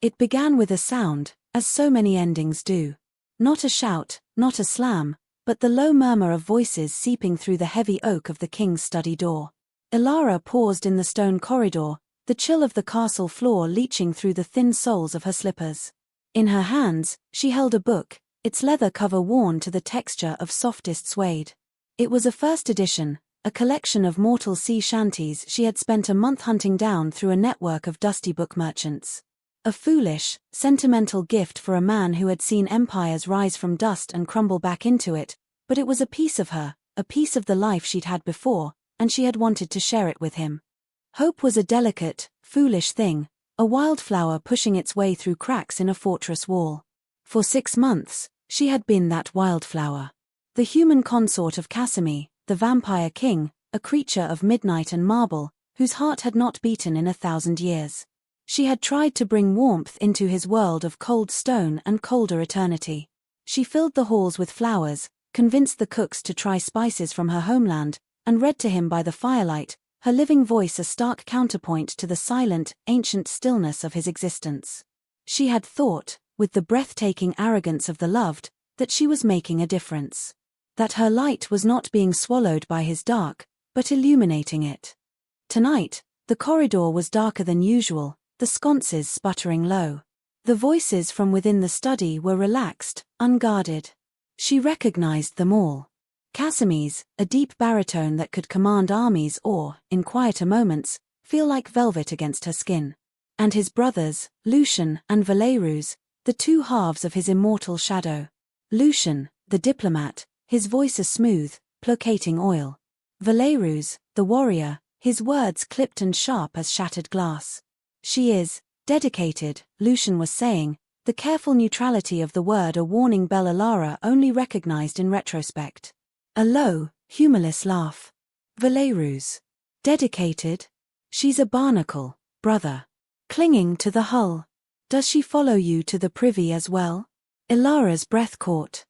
It began with a sound, as so many endings do. Not a shout, not a slam, but the low murmur of voices seeping through the heavy oak of the king's study door. Ilara paused in the stone corridor, the chill of the castle floor leaching through the thin soles of her slippers. In her hands, she held a book, its leather cover worn to the texture of softest suede. It was a first edition, a collection of mortal sea shanties she had spent a month hunting down through a network of dusty book merchants. A foolish, sentimental gift for a man who had seen empires rise from dust and crumble back into it, but it was a piece of her, a piece of the life she'd had before, and she had wanted to share it with him. Hope was a delicate, foolish thing, a wildflower pushing its way through cracks in a fortress wall. For 6 months, she had been that wildflower. The human consort of Casimir, the vampire king, a creature of midnight and marble, whose heart had not beaten in 1,000 years. She had tried to bring warmth into his world of cold stone and colder eternity. She filled the halls with flowers, convinced the cooks to try spices from her homeland, and read to him by the firelight, her living voice a stark counterpoint to the silent, ancient stillness of his existence. She had thought, with the breathtaking arrogance of the loved, that she was making a difference. That her light was not being swallowed by his dark, but illuminating it. Tonight, the corridor was darker than usual, the sconces sputtering low. The voices from within the study were relaxed, unguarded. She recognized them all. Casimir's, a deep baritone that could command armies or, in quieter moments, feel like velvet against her skin. And his brothers, Lucian and Valerus, the two halves of his immortal shadow. Lucian, the diplomat, his voice a smooth, placating oil. Valerus, the warrior, his words clipped and sharp as shattered glass. She is dedicated, Lucian was saying, the careful neutrality of the word a warning bell Ilara only recognized in retrospect. A low, humorless laugh. Valerus. Dedicated? She's a barnacle, brother. Clinging to the hull. Does she follow you to the privy as well? Ilara's breath caught.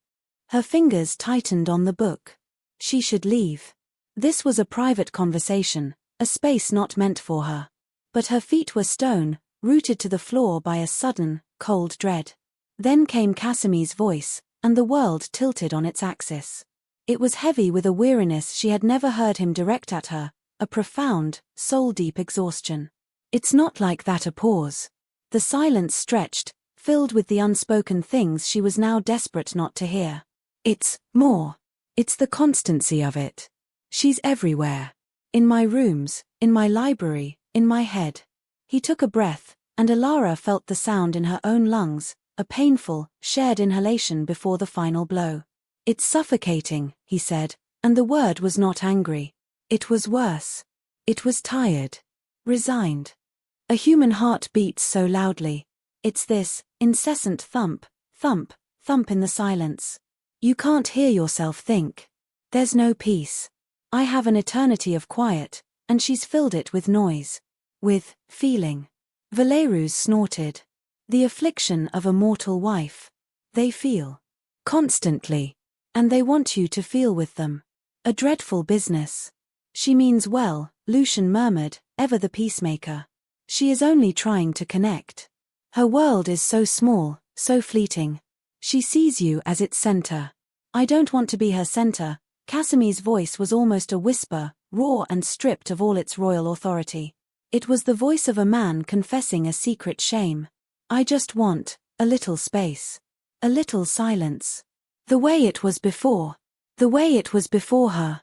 Her fingers tightened on the book. She should leave. This was a private conversation, a space not meant for her. But her feet were stone, rooted to the floor by a sudden, cold dread. Then came Casimir's voice, and the world tilted on its axis. It was heavy with a weariness she had never heard him direct at her, a profound, soul-deep exhaustion. It's not like that. A pause. The silence stretched, filled with the unspoken things she was now desperate not to hear. It's more. It's the constancy of it. She's everywhere. In my rooms, in my library, in my head. He took a breath, and Ilara felt the sound in her own lungs, a painful, shared inhalation before the final blow. It's suffocating, he said, and the word was not angry. It was worse. It was tired. Resigned. A human heart beats so loudly. It's this incessant thump, thump, thump in the silence. You can't hear yourself think. There's no peace. I have an eternity of quiet, and she's filled it with noise. With feeling. Valerus snorted. The affliction of a mortal wife. They feel. Constantly. And they want you to feel with them. A dreadful business. She means well, Lucian murmured, ever the peacemaker. She is only trying to connect. Her world is so small, so fleeting. She sees you as its center. I don't want to be her center. Casimir's voice was almost a whisper, raw and stripped of all its royal authority. It was the voice of a man confessing a secret shame. I just want a little space. A little silence. The way it was before. The way it was before her.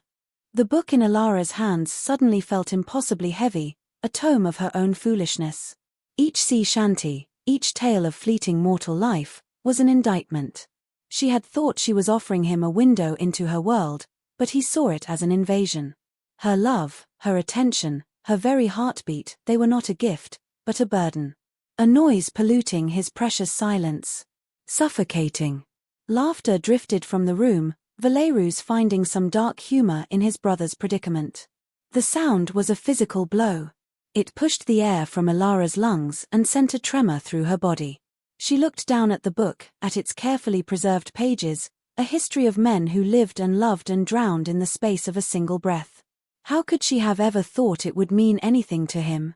The book in Ilara's hands suddenly felt impossibly heavy, a tome of her own foolishness. Each sea shanty, each tale of fleeting mortal life, was an indictment. She had thought she was offering him a window into her world, but he saw it as an invasion. Her love, her attention, her very heartbeat, they were not a gift, but a burden. A noise polluting his precious silence. Suffocating. Laughter drifted from the room, Valerus finding some dark humor in his brother's predicament. The sound was a physical blow. It pushed the air from Ilara's lungs and sent a tremor through her body. She looked down at the book, at its carefully preserved pages, a history of men who lived and loved and drowned in the space of a single breath. How could she have ever thought it would mean anything to him?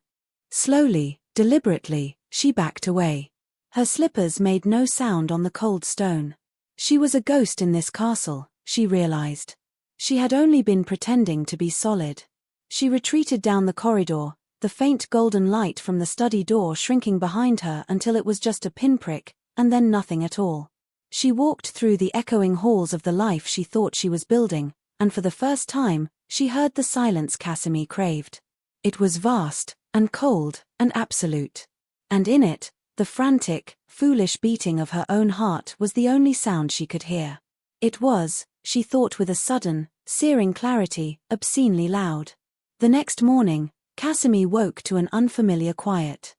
Slowly, deliberately, she backed away. Her slippers made no sound on the cold stone. She was a ghost in this castle, she realized. She had only been pretending to be solid. She retreated down the corridor, the faint golden light from the study door shrinking behind her until it was just a pinprick, and then nothing at all. She walked through the echoing halls of the life she thought she was building, and for the first time, she heard the silence Casimir craved. It was vast, and cold, and absolute. And in it, the frantic, foolish beating of her own heart was the only sound she could hear. It was, she thought with a sudden, searing clarity, obscenely loud. The next morning, Casimir woke to an unfamiliar quiet.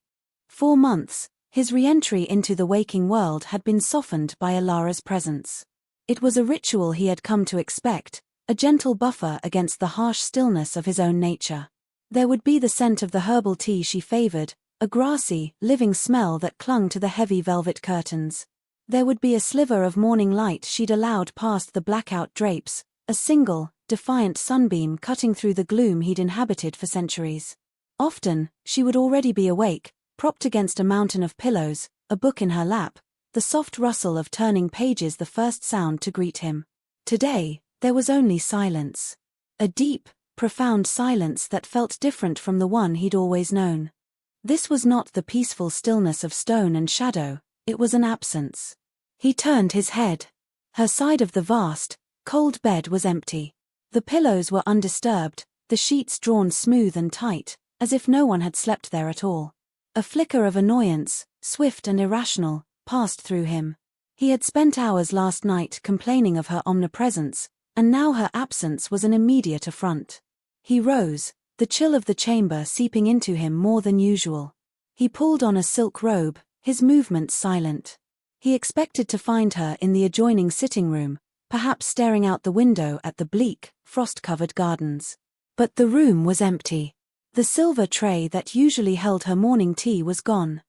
4 months, his re-entry into the waking world had been softened by Alara's presence. It was a ritual he had come to expect, a gentle buffer against the harsh stillness of his own nature. There would be the scent of the herbal tea she favored, a grassy, living smell that clung to the heavy velvet curtains. There would be a sliver of morning light she'd allowed past the blackout drapes, a single, defiant sunbeam cutting through the gloom he'd inhabited for centuries. Often, she would already be awake, propped against a mountain of pillows, a book in her lap, the soft rustle of turning pages the first sound to greet him. Today, there was only silence. A deep, profound silence that felt different from the one he'd always known. This was not the peaceful stillness of stone and shadow, it was an absence. He turned his head. Her side of the vast, cold bed was empty. The pillows were undisturbed, the sheets drawn smooth and tight, as if no one had slept there at all. A flicker of annoyance, swift and irrational, passed through him. He had spent hours last night complaining of her omnipresence, and now her absence was an immediate affront. He rose, the chill of the chamber seeping into him more than usual. He pulled on a silk robe, his movements silent. He expected to find her in the adjoining sitting room, perhaps staring out the window at the bleak, frost-covered gardens. But the room was empty. The silver tray that usually held her morning tea was gone.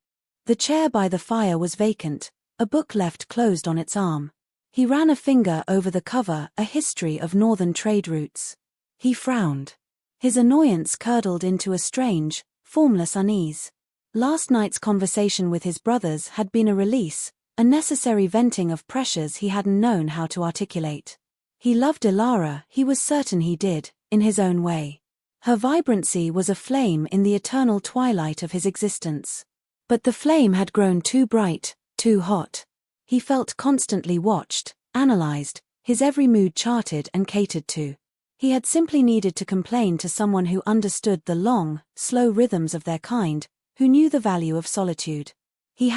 The chair by the fire was vacant, a book left closed on its arm. He ran a finger over the cover, a history of northern trade routes. He frowned. His annoyance curdled into a strange, formless unease. Last night's conversation with his brothers had been a release, a necessary venting of pressures he hadn't known how to articulate. He loved Ilara, he was certain he did, in his own way. Her vibrancy was a flame in the eternal twilight of his existence. But the flame had grown too bright, too hot. He felt constantly watched, analyzed, his every mood charted and catered to. He had simply needed to complain to someone who understood the long, slow rhythms of their kind, who knew the value of solitude. He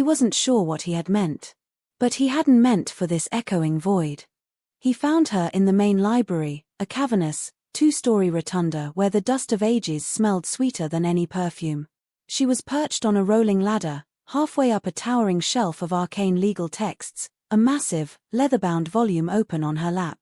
wasn't sure what he had meant. But he hadn't meant for this echoing void. He found her in the main library, a cavernous, 2-story rotunda where the dust of ages smelled sweeter than any perfume. She was perched on a rolling ladder, halfway up a towering shelf of arcane legal texts, a massive, leather-bound volume open on her lap.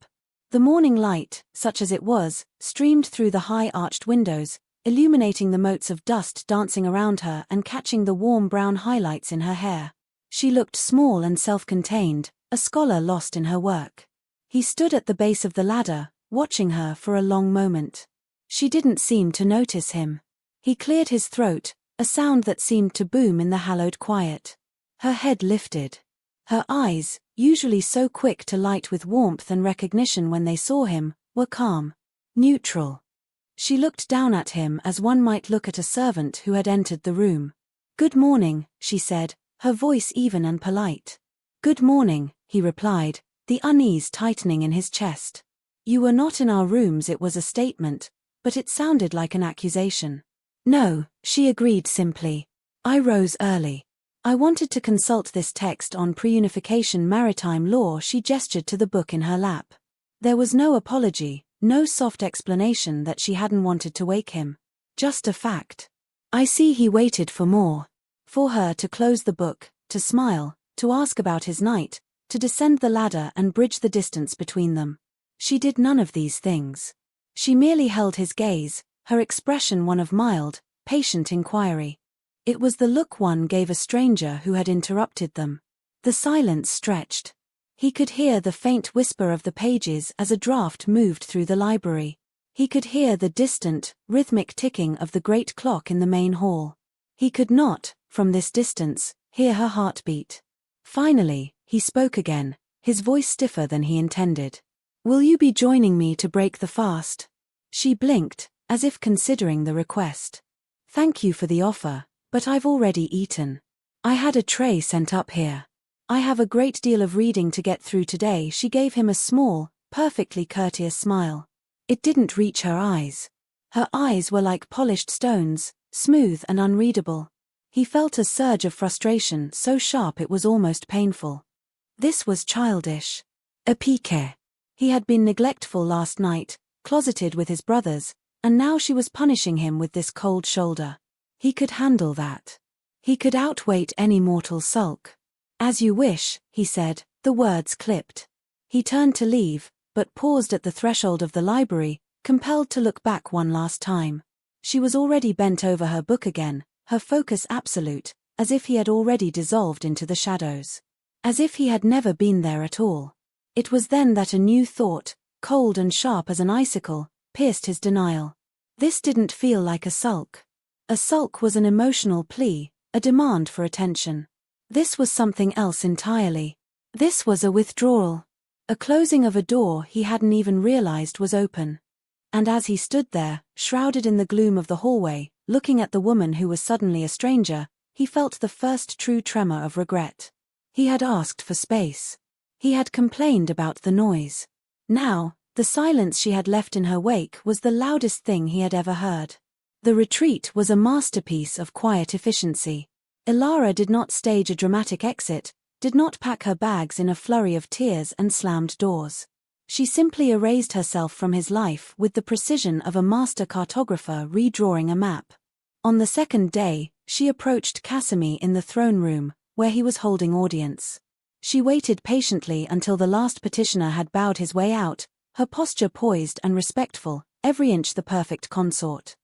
The morning light, such as it was, streamed through the high-arched windows, illuminating the motes of dust dancing around her and catching the warm brown highlights in her hair. She looked small and self-contained, a scholar lost in her work. He stood at the base of the ladder, watching her for a long moment. She didn't seem to notice him. He cleared his throat, a sound that seemed to boom in the hallowed quiet. Her head lifted. Her eyes, usually so quick to light with warmth and recognition when they saw him, were calm, neutral. She looked down at him as one might look at a servant who had entered the room. "Good morning," she said, her voice even and polite. "Good morning," he replied, the unease tightening in his chest. "You were not in our rooms." It was a statement, but it sounded like an accusation. "No," she agreed simply. "I rose early. I wanted to consult this text on pre-unification maritime law." She gestured to the book in her lap. There was no apology, no soft explanation that she hadn't wanted to wake him. Just a fact. "I see." He waited for more. For her to close the book, to smile, to ask about his night, to descend the ladder and bridge the distance between them. She did none of these things. She merely held his gaze, her expression one of mild, patient inquiry. It was the look one gave a stranger who had interrupted them. The silence stretched. He could hear the faint whisper of the pages as a draft moved through the library. He could hear the distant, rhythmic ticking of the great clock in the main hall. He could not, from this distance, hear her heartbeat. Finally, he spoke again, his voice stiffer than he intended. "Will you be joining me to break the fast?" She blinked, as if considering the request. "Thank you for the offer, but I've already eaten. I had a tray sent up here. I have a great deal of reading to get through today." She gave him a small, perfectly courteous smile. It didn't reach her eyes. Her eyes were like polished stones, smooth and unreadable. He felt a surge of frustration so sharp it was almost painful. This was childish. A piqué. He had been neglectful last night, closeted with his brothers, and now she was punishing him with this cold shoulder. He could handle that. He could outwait any mortal sulk. "As you wish," he said, the words clipped. He turned to leave, but paused at the threshold of the library, compelled to look back one last time. She was already bent over her book again, her focus absolute, as if he had already dissolved into the shadows. As if he had never been there at all. It was then that a new thought, cold and sharp as an icicle, pierced his denial. This didn't feel like a sulk. A sulk was an emotional plea, a demand for attention. This was something else entirely. This was a withdrawal. A closing of a door he hadn't even realized was open. And as he stood there, shrouded in the gloom of the hallway, looking at the woman who was suddenly a stranger, he felt the first true tremor of regret. He had asked for space. He had complained about the noise. Now, the silence she had left in her wake was the loudest thing he had ever heard. The retreat was a masterpiece of quiet efficiency. Ilara did not stage a dramatic exit, did not pack her bags in a flurry of tears and slammed doors. She simply erased herself from his life with the precision of a master cartographer redrawing a map. On the second day, she approached Casimir in the throne room, where he was holding audience. She waited patiently until the last petitioner had bowed his way out, her posture poised and respectful, every inch the perfect consort.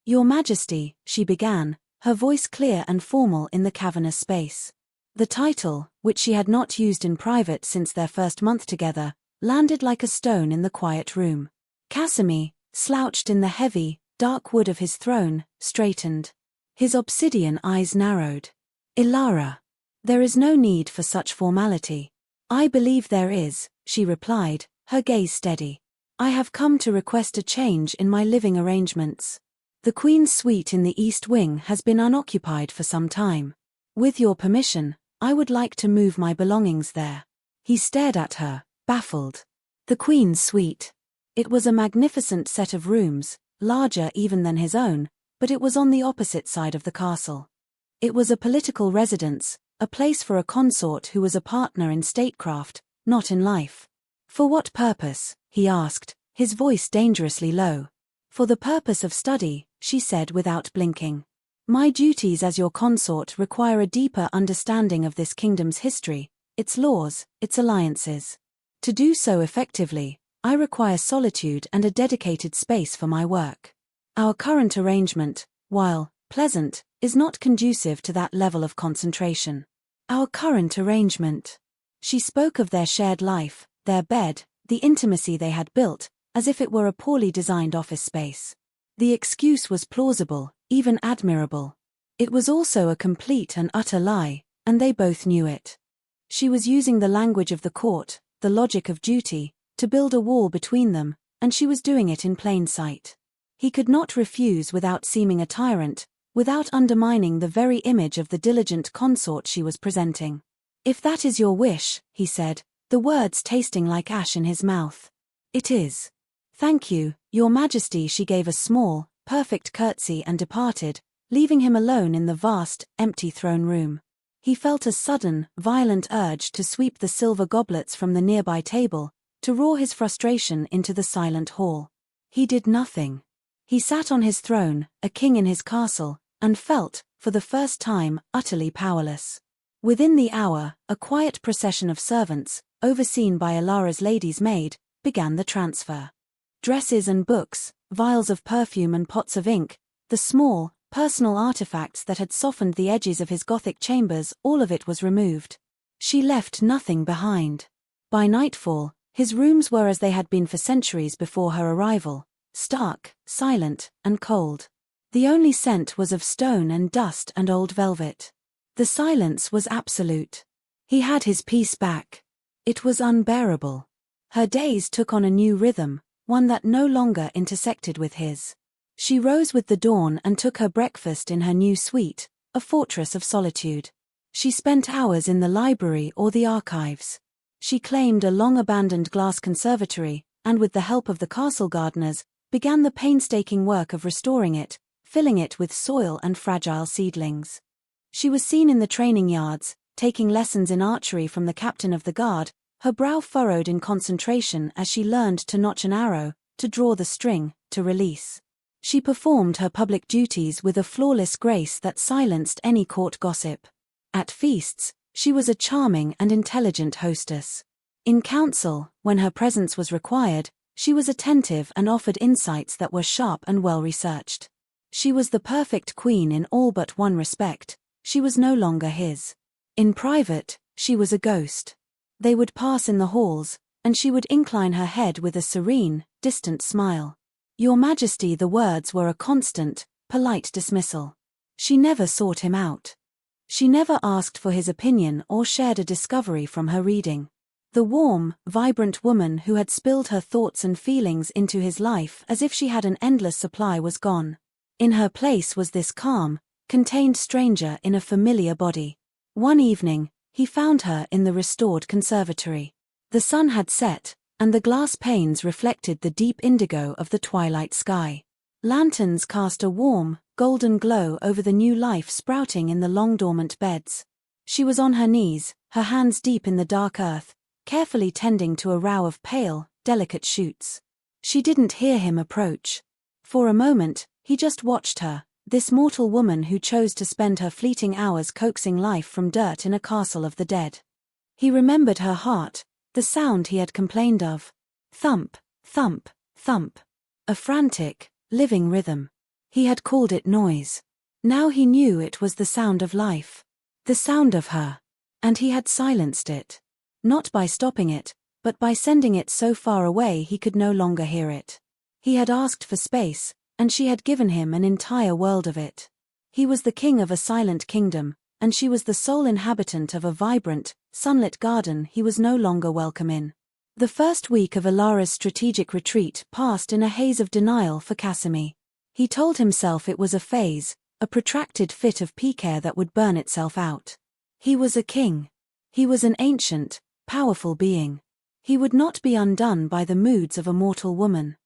"Your Majesty," she began, her voice clear and formal in the cavernous space. The title, which she had not used in private since their first month together, landed like a stone in the quiet room. Casimir, slouched in the heavy, dark wood of his throne, straightened. His obsidian eyes narrowed. "Ilara. There is no need for such formality." "I believe there is," she replied, her gaze steady. "I have come to request a change in my living arrangements. The Queen's suite in the East Wing has been unoccupied for some time. With your permission, I would like to move my belongings there." He stared at her, baffled. The Queen's suite. It was a magnificent set of rooms, larger even than his own, but it was on the opposite side of the castle. It was a political residence, a place for a consort who was a partner in statecraft, not in life. "For what purpose?" he asked, his voice dangerously low. "For the purpose of study," she said without blinking. "My duties as your consort require a deeper understanding of this kingdom's history, its laws, its alliances. To do so effectively, I require solitude and a dedicated space for my work. Our current arrangement, while pleasant, is not conducive to that level of concentration." Our current arrangement. She spoke of their shared life, their bed, the intimacy they had built, as if it were a poorly designed office space. The excuse was plausible, even admirable. It was also a complete and utter lie, and they both knew it. She was using the language of the court, the logic of duty, to build a wall between them, and she was doing it in plain sight. He could not refuse without seeming a tyrant, without undermining the very image of the diligent consort she was presenting. "If that is your wish," he said, the words tasting like ash in his mouth. "It is." "Thank you, Your Majesty." She gave a small, perfect curtsy and departed, leaving him alone in the vast, empty throne room. He felt a sudden, violent urge to sweep the silver goblets from the nearby table, to roar his frustration into the silent hall. He did nothing. He sat on his throne, a king in his castle, and felt, for the first time, utterly powerless. Within the hour, a quiet procession of servants, overseen by Ilara's lady's maid, began the transfer. Dresses and books, vials of perfume and pots of ink, the small, personal artifacts that had softened the edges of his Gothic chambers, all of it was removed. She left nothing behind. By nightfall, his rooms were as they had been for centuries before her arrival, stark, silent, and cold. The only scent was of stone and dust and old velvet. The silence was absolute. He had his peace back. It was unbearable. Her days took on a new rhythm, one that no longer intersected with his. She rose with the dawn and took her breakfast in her new suite, a fortress of solitude. She spent hours in the library or the archives. She claimed a long-abandoned glass conservatory, and with the help of the castle gardeners, began the painstaking work of restoring it, filling it with soil and fragile seedlings. She was seen in the training yards, taking lessons in archery from the captain of the guard, her brow furrowed in concentration as she learned to notch an arrow, to draw the string, to release. She performed her public duties with a flawless grace that silenced any court gossip. At feasts, she was a charming and intelligent hostess. In council, when her presence was required, she was attentive and offered insights that were sharp and well-researched. She was the perfect queen in all but one respect: she was no longer his. In private, she was a ghost. They would pass in the halls, and she would incline her head with a serene, distant smile. "Your Majesty," the words were a constant, polite dismissal. She never sought him out. She never asked for his opinion or shared a discovery from her reading. The warm, vibrant woman who had spilled her thoughts and feelings into his life as if she had an endless supply was gone. In her place was this calm, contained stranger in a familiar body. One evening, he found her in the restored conservatory. The sun had set, and the glass panes reflected the deep indigo of the twilight sky. Lanterns cast a warm, golden glow over the new life sprouting in the long-dormant beds. She was on her knees, her hands deep in the dark earth, carefully tending to a row of pale, delicate shoots. She didn't hear him approach. For a moment, he just watched her, this mortal woman who chose to spend her fleeting hours coaxing life from dirt in a castle of the dead. He remembered her heart, the sound he had complained of. Thump, thump, thump. A frantic, living rhythm. He had called it noise. Now he knew it was the sound of life. The sound of her. And he had silenced it. Not by stopping it, but by sending it so far away he could no longer hear it. He had asked for space, and she had given him an entire world of it. He was the king of a silent kingdom, and she was the sole inhabitant of a vibrant, sunlit garden he was no longer welcome in. The first week of Ilara's strategic retreat passed in a haze of denial for Casimir. He told himself it was a phase, a protracted fit of pique that would burn itself out. He was a king. He was an ancient, powerful being. He would not be undone by the moods of a mortal woman.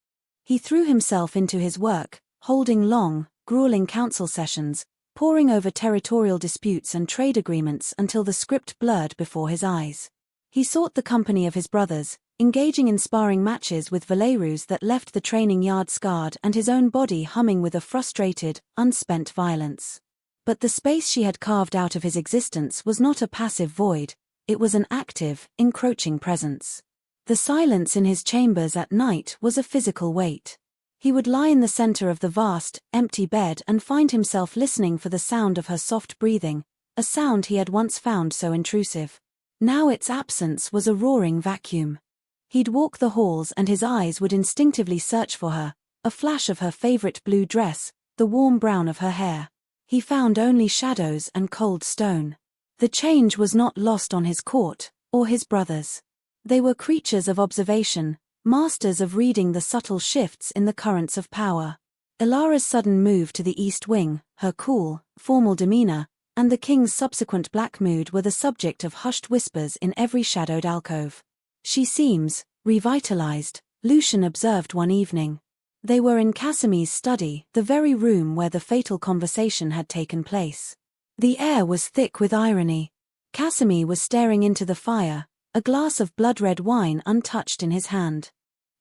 He threw himself into his work, holding long, grueling council sessions, poring over territorial disputes and trade agreements until the script blurred before his eyes. He sought the company of his brothers, engaging in sparring matches with Valerus that left the training yard scarred and his own body humming with a frustrated, unspent violence. But the space she had carved out of his existence was not a passive void, it was an active, encroaching presence. The silence in his chambers at night was a physical weight. He would lie in the center of the vast, empty bed and find himself listening for the sound of her soft breathing, a sound he had once found so intrusive. Now its absence was a roaring vacuum. He'd walk the halls and his eyes would instinctively search for her, a flash of her favorite blue dress, the warm brown of her hair. He found only shadows and cold stone. The change was not lost on his court, or his brothers. They were creatures of observation, masters of reading the subtle shifts in the currents of power. Ilara's sudden move to the East Wing, her cool, formal demeanor, and the king's subsequent black mood were the subject of hushed whispers in every shadowed alcove. "She seems revitalized," Lucian observed one evening. They were in Casimir's study, the very room where the fatal conversation had taken place. The air was thick with irony. Casimir was staring into the fire, a glass of blood-red wine untouched in his hand.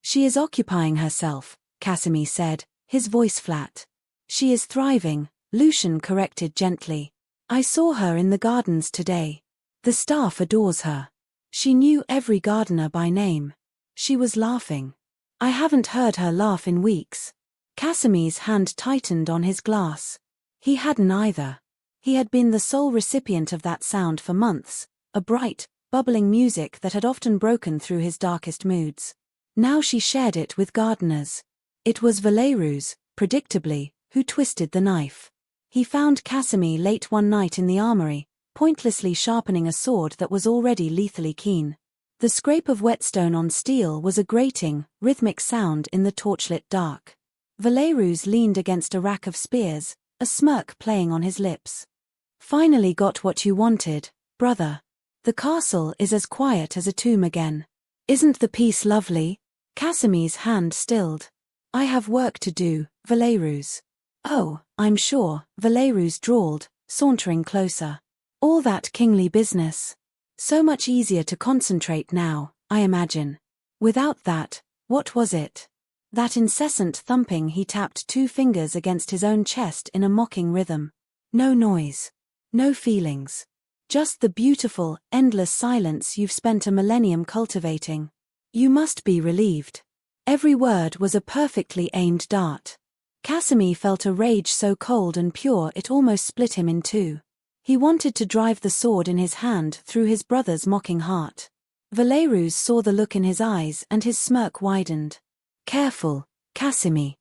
"She is occupying herself," Casimir said, his voice flat. "She is thriving," Lucian corrected gently. "I saw her in the gardens today. The staff adores her. She knew every gardener by name. She was laughing. I haven't heard her laugh in weeks." Casimir's hand tightened on his glass. He hadn't either. He had been the sole recipient of that sound for months, a bright, bubbling music that had often broken through his darkest moods. Now she shared it with gardeners. It was Valerus, predictably, who twisted the knife. He found Casimir late one night in the armory, pointlessly sharpening a sword that was already lethally keen. The scrape of whetstone on steel was a grating, rhythmic sound in the torchlit dark. Valerus leaned against a rack of spears, a smirk playing on his lips. "Finally got what you wanted, brother. The castle is as quiet as a tomb again. Isn't the peace lovely?" Casimir's hand stilled. "I have work to do, Valerus." "Oh, I'm sure," Valerus drawled, sauntering closer. "All that kingly business. So much easier to concentrate now, I imagine. Without that, what was it?" That incessant thumping. He tapped 2 fingers against his own chest in a mocking rhythm. "No noise. No feelings. Just the beautiful, endless silence you've spent a millennium cultivating. You must be relieved." Every word was a perfectly aimed dart. Casimir felt a rage so cold and pure it almost split him in two. He wanted to drive the sword in his hand through his brother's mocking heart. Valerus saw the look in his eyes and his smirk widened. "Careful, Casimir.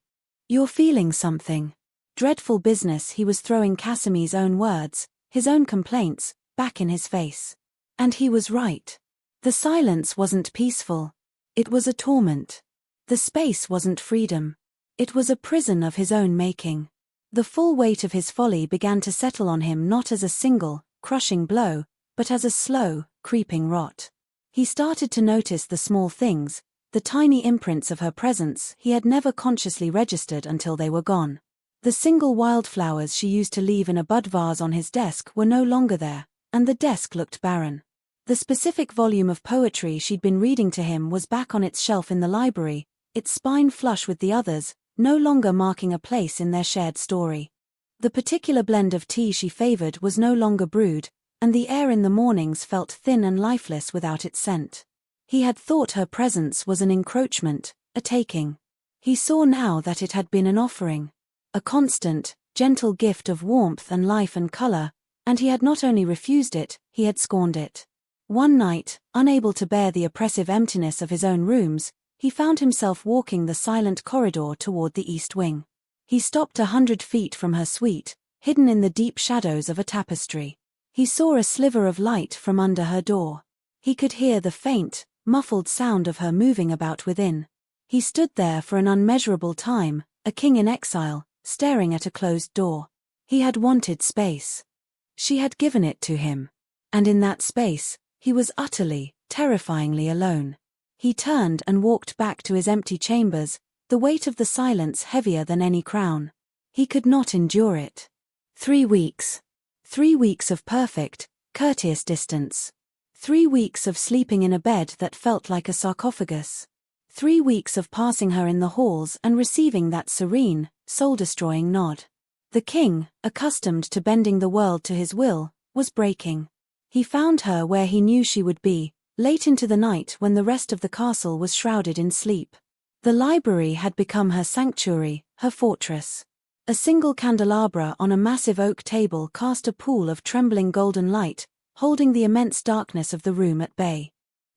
You're feeling something." Dreadful business. He was throwing Casimir's own words, his own complaints, back in his face. And he was right. The silence wasn't peaceful. It was a torment. The space wasn't freedom. It was a prison of his own making. The full weight of his folly began to settle on him not as a single, crushing blow, but as a slow, creeping rot. He started to notice the small things, the tiny imprints of her presence he had never consciously registered until they were gone. The single wildflowers she used to leave in a bud vase on his desk were no longer there, and the desk looked barren. The specific volume of poetry she'd been reading to him was back on its shelf in the library, its spine flush with the others, no longer marking a place in their shared story. The particular blend of tea she favored was no longer brewed, and the air in the mornings felt thin and lifeless without its scent. He had thought her presence was an encroachment, a taking. He saw now that it had been an offering. A constant, gentle gift of warmth and life and color, and he had not only refused it, he had scorned it. One night, unable to bear the oppressive emptiness of his own rooms, he found himself walking the silent corridor toward the east wing. He stopped 100 feet from her suite, hidden in the deep shadows of a tapestry. He saw a sliver of light from under her door. He could hear the faint, muffled sound of her moving about within. He stood there for an unmeasurable time, a king in exile, staring at a closed door. He had wanted space. She had given it to him. And in that space, he was utterly, terrifyingly alone. He turned and walked back to his empty chambers, the weight of the silence heavier than any crown. He could not endure it. 3 weeks. 3 weeks of perfect, courteous distance. 3 weeks of sleeping in a bed that felt like a sarcophagus. 3 weeks of passing her in the halls and receiving that serene, soul-destroying nod. The king, accustomed to bending the world to his will, was breaking. He found her where he knew she would be, late into the night when the rest of the castle was shrouded in sleep. The library had become her sanctuary, her fortress. A single candelabra on a massive oak table cast a pool of trembling golden light, holding the immense darkness of the room at bay.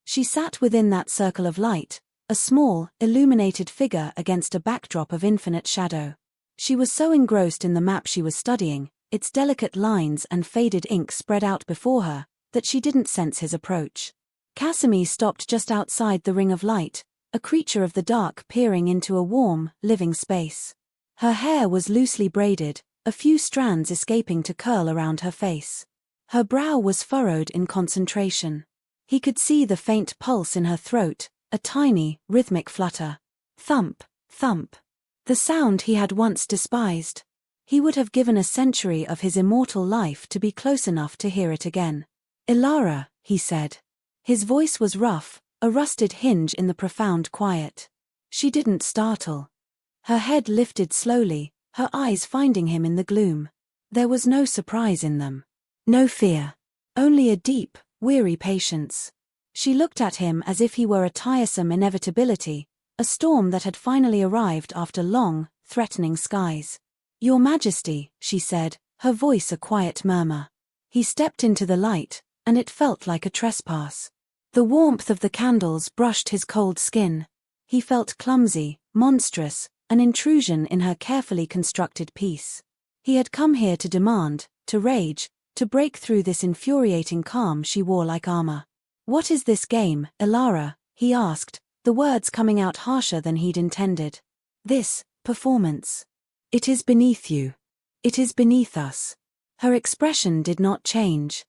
She sat within that circle of light, a small, illuminated figure against a backdrop of infinite shadow. She was so engrossed in the map she was studying, its delicate lines and faded ink spread out before her, that she didn't sense his approach. Casimir stopped just outside the ring of light, a creature of the dark peering into a warm, living space. Her hair was loosely braided, a few strands escaping to curl around her face. Her brow was furrowed in concentration. He could see the faint pulse in her throat, a tiny, rhythmic flutter. Thump, thump. The sound he had once despised. He would have given a century of his immortal life to be close enough to hear it again. "Ilara," he said. His voice was rough, a rusted hinge in the profound quiet. She didn't startle. Her head lifted slowly, her eyes finding him in the gloom. There was no surprise in them. No fear. Only a deep, weary patience. She looked at him as if he were a tiresome inevitability, a storm that had finally arrived after long, threatening skies. "Your Majesty," she said, her voice a quiet murmur. He stepped into the light, and it felt like a trespass. The warmth of the candles brushed his cold skin. He felt clumsy, monstrous, an intrusion in her carefully constructed peace. He had come here to demand, to rage, To break through this infuriating calm she wore like armor. "What is this game, Elara?" he asked, the words coming out harsher than he'd intended. "This performance. It is beneath you. It is beneath us." Her expression did not change.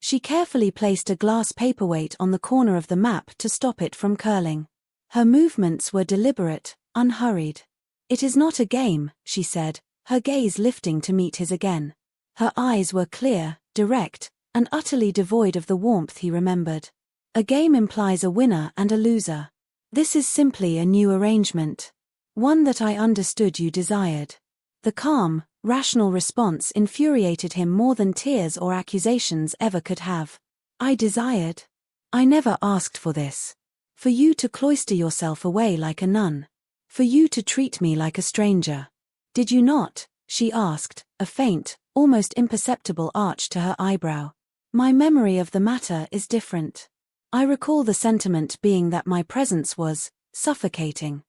She carefully placed a glass paperweight on the corner of the map to stop it from curling. Her movements were deliberate, unhurried. "It is not a game," she said, her gaze lifting to meet his again. Her eyes were clear, direct, and utterly devoid of the warmth he remembered. "A game implies a winner and a loser. This is simply a new arrangement. One that I understood you desired." The calm, rational response infuriated him more than tears or accusations ever could have. "I desired? I never asked for this. For you to cloister yourself away like a nun. For you to treat me like a stranger. Did you not?" she asked, a faint, almost imperceptible arch to her eyebrow. "My memory of the matter is different. I recall the sentiment being that my presence was suffocating.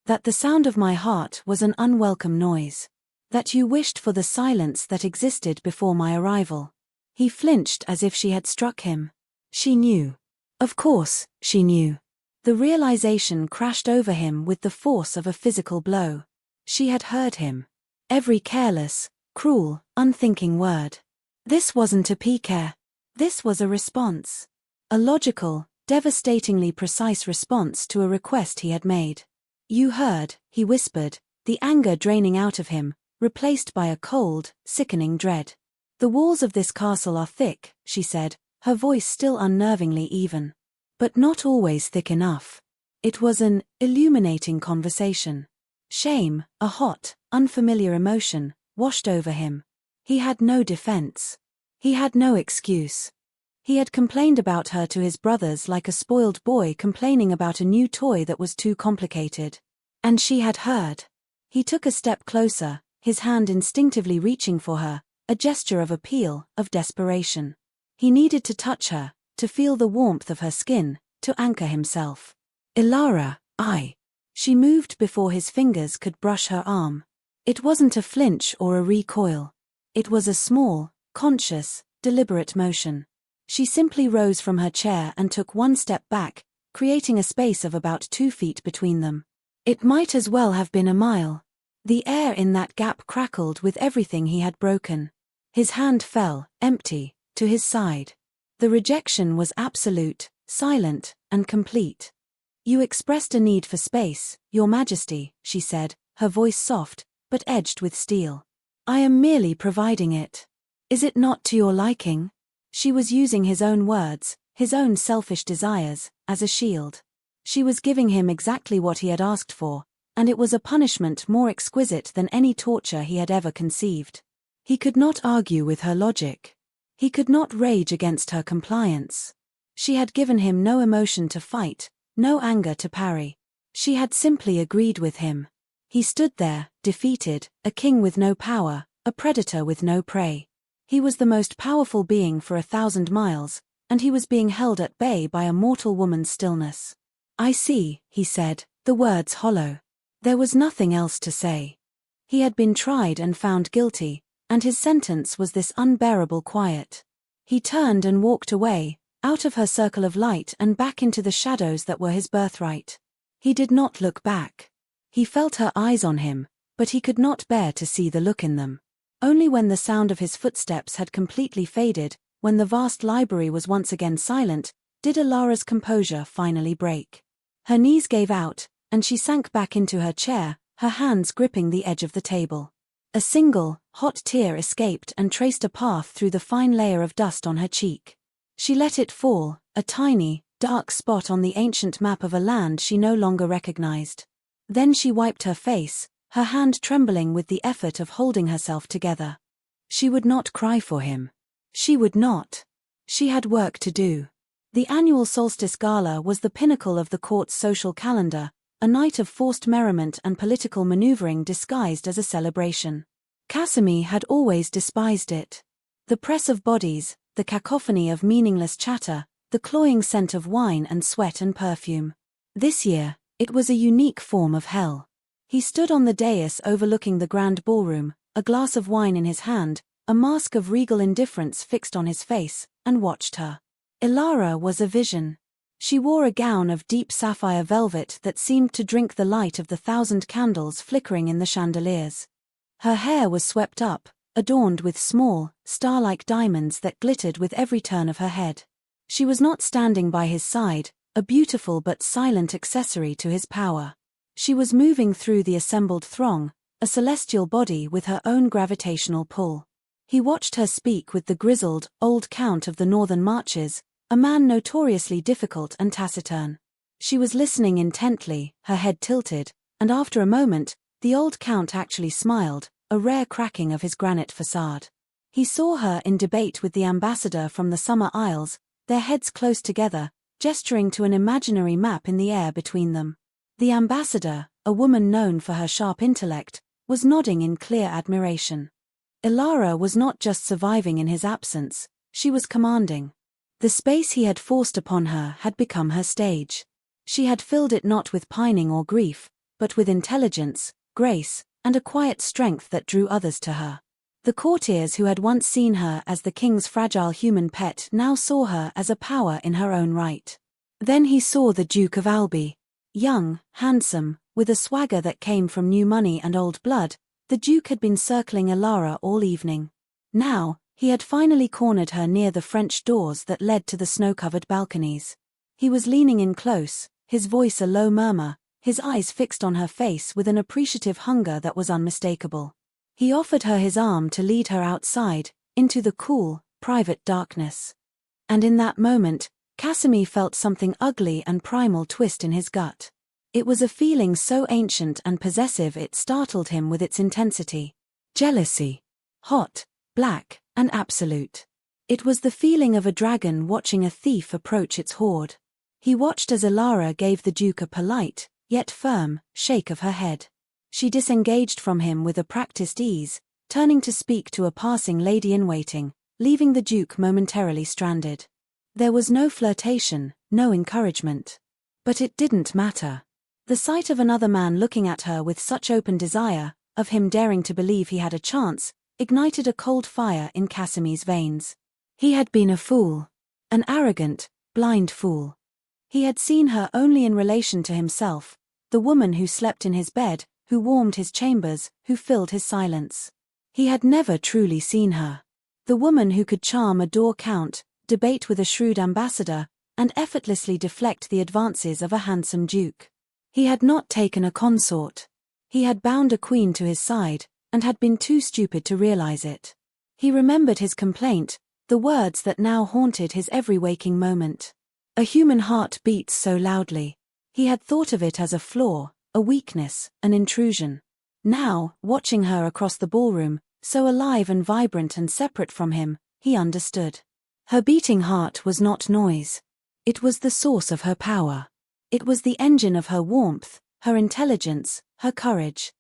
That the sound of my heart was an unwelcome noise. That you wished for the silence that existed before my arrival." He flinched as if she had struck him. She knew. Of course, she knew. The realization crashed over him with the force of a physical blow. She had heard him. Every careless, cruel, unthinking word. This wasn't a pique. This was a response. A logical, devastatingly precise response to a request he had made. "You heard," he whispered, the anger draining out of him, replaced by a cold, sickening dread. "The walls of this castle are thick," she said, her voice still unnervingly even. But not always thick enough. It was an illuminating conversation. Shame, a hot, unfamiliar emotion, washed over him. He had no defense. He had no excuse. He had complained about her to his brothers like a spoiled boy complaining about a new toy that was too complicated. And she had heard. He took a step closer, his hand instinctively reaching for her, a gesture of appeal, of desperation. He needed to touch her, to feel the warmth of her skin, to anchor himself. "Elara, I." She moved before his fingers could brush her arm. It wasn't a flinch or a recoil. It was a small, conscious, deliberate motion. She simply rose from her chair and took one step back, creating a space of about 2 feet between them. It might as well have been a mile. The air in that gap crackled with everything he had broken. His hand fell, empty, to his side. The rejection was absolute, silent, and complete. "You expressed a need for space, Your Majesty," she said, her voice soft, but edged with steel. "I am merely providing it. Is it not to your liking?" She was using his own words, his own selfish desires, as a shield. She was giving him exactly what he had asked for, and it was a punishment more exquisite than any torture he had ever conceived. He could not argue with her logic. He could not rage against her compliance. She had given him no emotion to fight, no anger to parry. She had simply agreed with him. He stood there, defeated, a king with no power, a predator with no prey. He was the most powerful being for 1,000 miles, and he was being held at bay by a mortal woman's stillness. "I see," he said, the words hollow. There was nothing else to say. He had been tried and found guilty, and his sentence was this unbearable quiet. He turned and walked away, out of her circle of light and back into the shadows that were his birthright. He did not look back. He felt her eyes on him, but he could not bear to see the look in them. Only when the sound of his footsteps had completely faded, when the vast library was once again silent, did Alara's composure finally break. Her knees gave out, and she sank back into her chair, her hands gripping the edge of the table. A single, hot tear escaped and traced a path through the fine layer of dust on her cheek. She let it fall, a tiny, dark spot on the ancient map of a land she no longer recognized. Then she wiped her face, her hand trembling with the effort of holding herself together. She would not cry for him. She would not. She had work to do. The annual solstice gala was the pinnacle of the court's social calendar, a night of forced merriment and political maneuvering disguised as a celebration. Casimir had always despised it. The press of bodies, the cacophony of meaningless chatter, the cloying scent of wine and sweat and perfume. This year, it was a unique form of hell. He stood on the dais overlooking the grand ballroom, a glass of wine in his hand, a mask of regal indifference fixed on his face, and watched her. Ilara was a vision. She wore a gown of deep sapphire velvet that seemed to drink the light of the 1,000 candles flickering in the chandeliers. Her hair was swept up, adorned with small, star-like diamonds that glittered with every turn of her head. She was not standing by his side, a beautiful but silent accessory to his power. She was moving through the assembled throng, a celestial body with her own gravitational pull. He watched her speak with the grizzled, old count of the northern marches, a man notoriously difficult and taciturn. She was listening intently, her head tilted, and after a moment, the old count actually smiled, a rare cracking of his granite facade. He saw her in debate with the ambassador from the Summer Isles, their heads close together, gesturing to an imaginary map in the air between them. The ambassador, a woman known for her sharp intellect, was nodding in clear admiration. Ilara was not just surviving in his absence, she was commanding. The space he had forced upon her had become her stage. She had filled it not with pining or grief, but with intelligence, grace, and a quiet strength that drew others to her. The courtiers who had once seen her as the king's fragile human pet now saw her as a power in her own right. Then he saw the Duke of Albi. Young, handsome, with a swagger that came from new money and old blood, the Duke had been circling Ilara all evening. Now, he had finally cornered her near the French doors that led to the snow-covered balconies. He was leaning in close, his voice a low murmur, his eyes fixed on her face with an appreciative hunger that was unmistakable. He offered her his arm to lead her outside, into the cool, private darkness. And in that moment, Casimir felt something ugly and primal twist in his gut. It was a feeling so ancient and possessive it startled him with its intensity. Jealousy. Hot, black, and absolute. It was the feeling of a dragon watching a thief approach its hoard. He watched as Ilara gave the Duke a polite, yet firm, shake of her head. She disengaged from him with a practiced ease, turning to speak to a passing lady-in-waiting, leaving the Duke momentarily stranded. There was no flirtation, no encouragement. But it didn't matter. The sight of another man looking at her with such open desire, of him daring to believe he had a chance, ignited a cold fire in Casimir's veins. He had been a fool. An arrogant, blind fool. He had seen her only in relation to himself, the woman who slept in his bed, who warmed his chambers, who filled his silence. He had never truly seen her. The woman who could charm a door count, debate with a shrewd ambassador, and effortlessly deflect the advances of a handsome duke. He had not taken a consort. He had bound a queen to his side, and had been too stupid to realize it. He remembered his complaint, the words that now haunted his every waking moment. A human heart beats so loudly. He had thought of it as a flaw, a weakness, an intrusion. Now, watching her across the ballroom, so alive and vibrant and separate from him, he understood. Her beating heart was not noise. It was the source of her power. It was the engine of her warmth, her intelligence, her courage.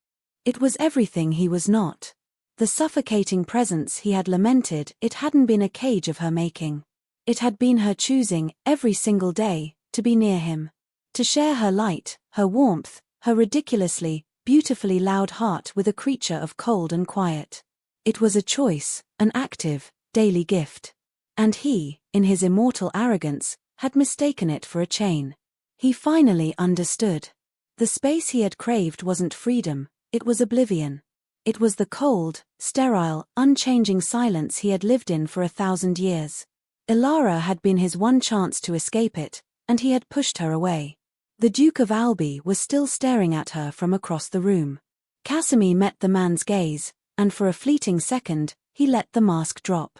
It was everything he was not. The suffocating presence he had lamented, it hadn't been a cage of her making. It had been her choosing, every single day, to be near him. To share her light, her warmth, her ridiculously, beautifully loud heart with a creature of cold and quiet. It was a choice, an active, daily gift. And he, in his immortal arrogance, had mistaken it for a chain. He finally understood. The space he had craved wasn't freedom, it was oblivion. It was the cold, sterile, unchanging silence he had lived in for 1,000 years. Ilara had been his one chance to escape it, and he had pushed her away. The Duke of Albi was still staring at her from across the room. Casimir met the man's gaze, and for a fleeting second, he let the mask drop.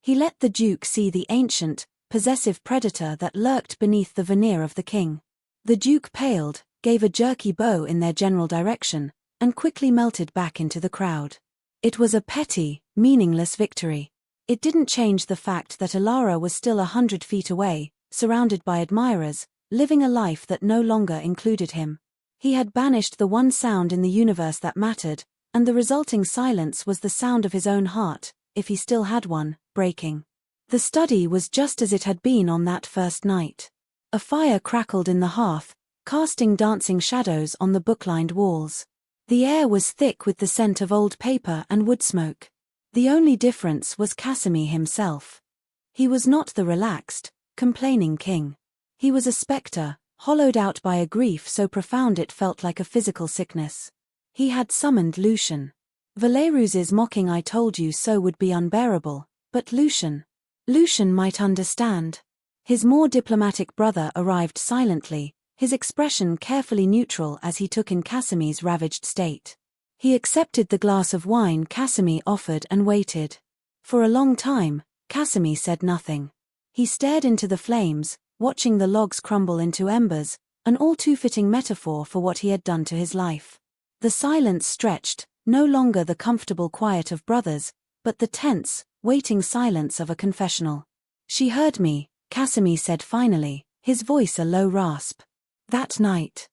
He let the Duke see the ancient, possessive predator that lurked beneath the veneer of the king. The Duke paled, gave a jerky bow in their general direction, and quickly melted back into the crowd. It was a petty, meaningless victory. It didn't change the fact that Ilara was still 100 feet away, surrounded by admirers, living a life that no longer included him. He had banished the one sound in the universe that mattered, and the resulting silence was the sound of his own heart, if he still had one, breaking. The study was just as it had been on that first night. A fire crackled in the hearth, casting dancing shadows on the book-lined walls. The air was thick with the scent of old paper and wood smoke. The only difference was Casimir himself. He was not the relaxed, complaining king. He was a spectre, hollowed out by a grief so profound it felt like a physical sickness. He had summoned Lucian. Valerus's mocking "I told you so" would be unbearable, but Lucian might understand. His more diplomatic brother arrived silently, his expression carefully neutral as he took in Casimir's ravaged state. He accepted the glass of wine Casimir offered and waited. For a long time, Casimir said nothing. He stared into the flames, watching the logs crumble into embers, an all-too-fitting metaphor for what he had done to his life. The silence stretched, no longer the comfortable quiet of brothers, but the tense, waiting silence of a confessional. "She heard me," Casimir said finally, his voice a low rasp. "That night.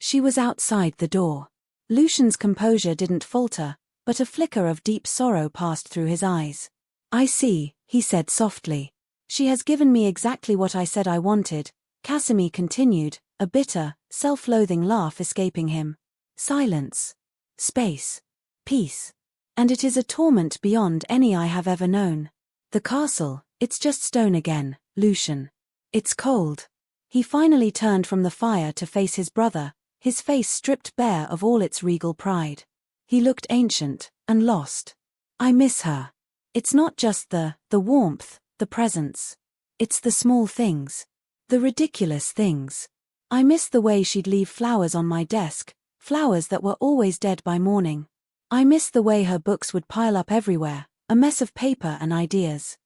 She was outside the door." Lucian's composure didn't falter, but a flicker of deep sorrow passed through his eyes. "I see," he said softly. "She has given me exactly what I said I wanted," Casimir continued, a bitter, self-loathing laugh escaping him. "Silence. Space. Peace. And it is a torment beyond any I have ever known. The castle, it's just stone again, Lucian. It's cold." He finally turned from the fire to face his brother, his face stripped bare of all its regal pride. He looked ancient, and lost. "I miss her. It's not just the warmth, the presence. It's the small things. The ridiculous things. I miss the way she'd leave flowers on my desk, flowers that were always dead by morning. I miss the way her books would pile up everywhere, a mess of paper and ideas.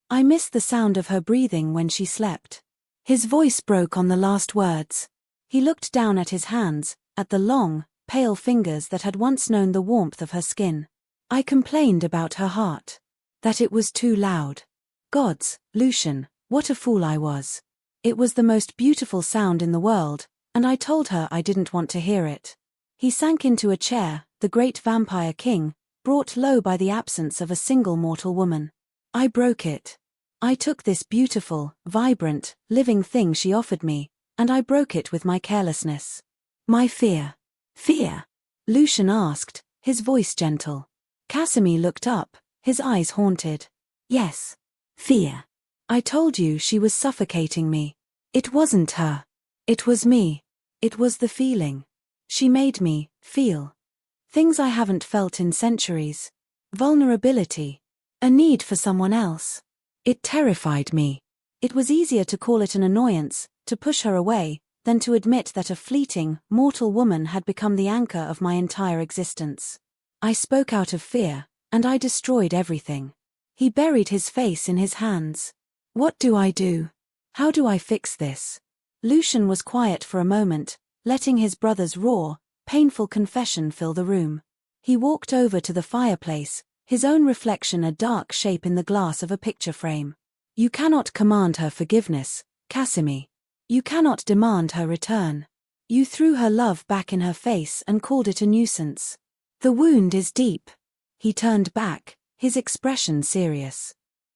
I miss the sound of her breathing when she slept." His voice broke on the last words. He looked down at his hands, at the long, pale fingers that had once known the warmth of her skin. "I complained about her heart. That it was too loud. Gods, Lucian, what a fool I was. It was the most beautiful sound in the world, and I told her I didn't want to hear it." He sank into a chair, the great vampire king, brought low by the absence of a single mortal woman. "I broke it. I took this beautiful, vibrant, living thing she offered me, and I broke it with my carelessness. My fear." "Fear?" Lucian asked, his voice gentle. Casimir looked up, his eyes haunted. "Yes. Fear. I told you she was suffocating me. It wasn't her. It was me. It was the feeling. She made me feel things I haven't felt in centuries. Vulnerability. A need for someone else. It terrified me. It was easier to call it an annoyance, to push her away, than to admit that a fleeting, mortal woman had become the anchor of my entire existence. I spoke out of fear, and I destroyed everything." He buried his face in his hands. "What do I do? How do I fix this?" Lucian was quiet for a moment, letting his brother's raw, painful confession fill the room. He walked over to the fireplace, his own reflection a dark shape in the glass of a picture frame. "You cannot command her forgiveness, Casimir. You cannot demand her return. You threw her love back in her face and called it a nuisance. The wound is deep." He turned back, his expression serious.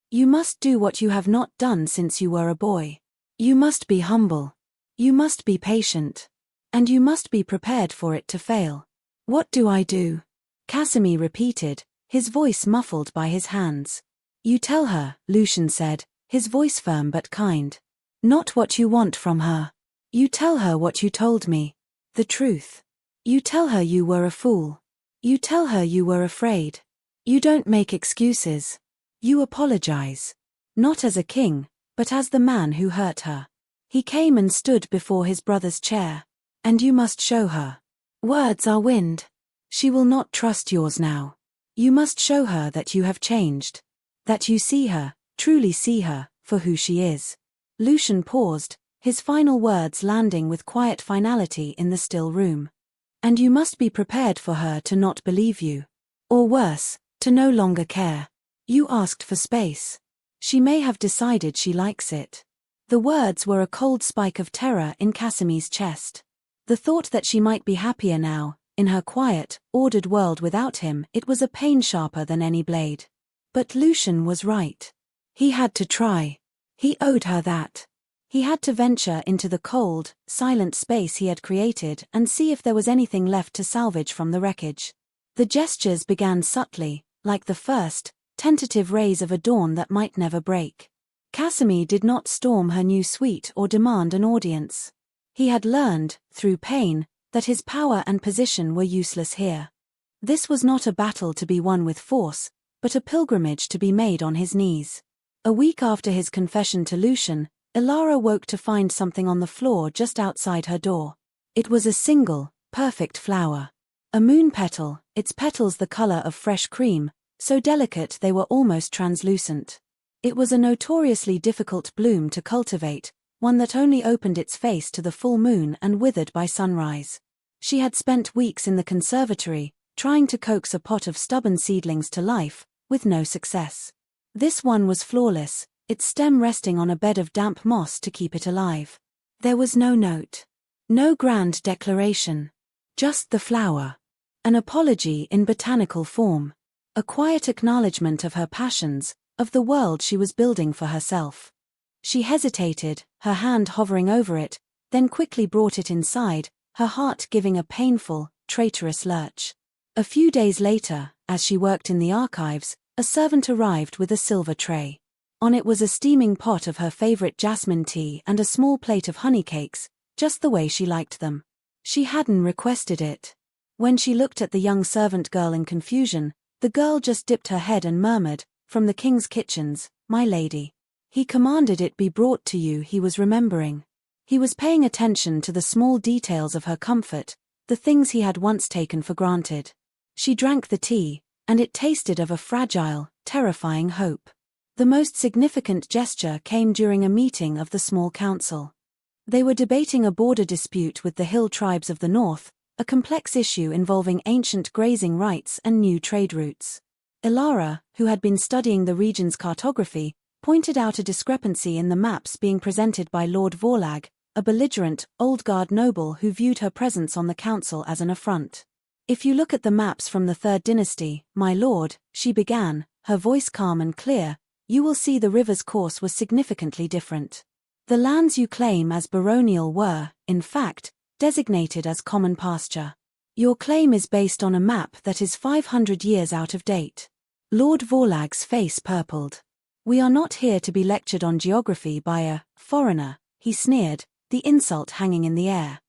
"You must do what you have not done since you were a boy. You must be humble. You must be patient. And you must be prepared for it to fail." "What do I do?" Casimir repeated, his voice muffled by his hands. "You tell her," Lucian said, his voice firm but kind. "Not what you want from her. You tell her what you told me. The truth. You tell her you were a fool. You tell her you were afraid. You don't make excuses. You apologize. Not as a king, but as the man who hurt her." He came and stood before his brother's chair. "And you must show her. Words are wind. She will not trust yours now. You must show her that you have changed. That you see her, truly see her, for who she is." Lucian paused, his final words landing with quiet finality in the still room. "And you must be prepared for her to not believe you. Or worse, to no longer care. You asked for space. She may have decided she likes it." The words were a cold spike of terror in Casimir's chest. The thought that she might be happier now, in her quiet, ordered world without him, it was a pain sharper than any blade. But Lucian was right. He had to try. He owed her that. He had to venture into the cold, silent space he had created and see if there was anything left to salvage from the wreckage. The gestures began subtly, like the first, tentative rays of a dawn that might never break. Casimir did not storm her new suite or demand an audience. He had learned, through pain, that his power and position were useless here. This was not a battle to be won with force, but a pilgrimage to be made on his knees. A week after his confession to Lucian, Ilara woke to find something on the floor just outside her door. It was a single, perfect flower. A moon petal, its petals the color of fresh cream, so delicate they were almost translucent. It was a notoriously difficult bloom to cultivate, one that only opened its face to the full moon and withered by sunrise. She had spent weeks in the conservatory, trying to coax a pot of stubborn seedlings to life, with no success. This one was flawless, its stem resting on a bed of damp moss to keep it alive. There was no note. No grand declaration. Just the flower. An apology in botanical form. A quiet acknowledgement of her passions, of the world she was building for herself. She hesitated, her hand hovering over it, then quickly brought it inside, her heart giving a painful, traitorous lurch. A few days later, as she worked in the archives, a servant arrived with a silver tray. On it was a steaming pot of her favorite jasmine tea and a small plate of honey cakes, just the way she liked them. She hadn't requested it. When she looked at the young servant girl in confusion, the girl just dipped her head and murmured, "From the king's kitchens, my lady. He commanded it be brought to you." He was remembering. He was paying attention to the small details of her comfort, the things he had once taken for granted. She drank the tea, and it tasted of a fragile, terrifying hope. The most significant gesture came during a meeting of the small council. They were debating a border dispute with the hill tribes of the north, a complex issue involving ancient grazing rights and new trade routes. Ilara, who had been studying the region's cartography, pointed out a discrepancy in the maps being presented by Lord Vorlag, a belligerent, old-guard noble who viewed her presence on the council as an affront. "If you look at the maps from the Third Dynasty, my lord," she began, her voice calm and clear, "you will see the river's course was significantly different. The lands you claim as baronial were, in fact, designated as common pasture. Your claim is based on a map that is 500 years out of date." Lord Vorlag's face purpled. "We are not here to be lectured on geography by a foreigner," he sneered, the insult hanging in the air.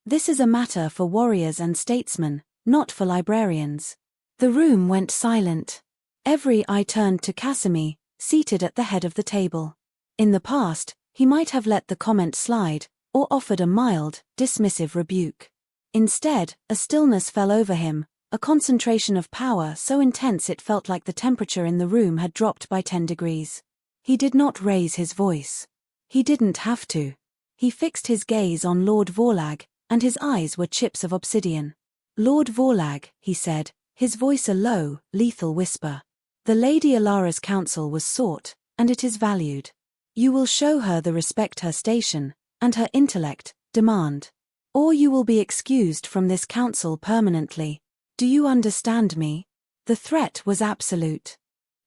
"This is a matter for warriors and statesmen, not for librarians." The room went silent. Every eye turned to Casimir, seated at the head of the table. In the past, he might have let the comment slide, or offered a mild, dismissive rebuke. Instead, a stillness fell over him, a concentration of power so intense it felt like the temperature in the room had dropped by 10 degrees. He did not raise his voice. He didn't have to. He fixed his gaze on Lord Vorlag, and his eyes were chips of obsidian. "Lord Vorlag," he said, his voice a low, lethal whisper. "The Lady Ilara's counsel was sought, and it is valued. You will show her the respect her station, and her intellect, demand. Or you will be excused from this council permanently. Do you understand me?" The threat was absolute.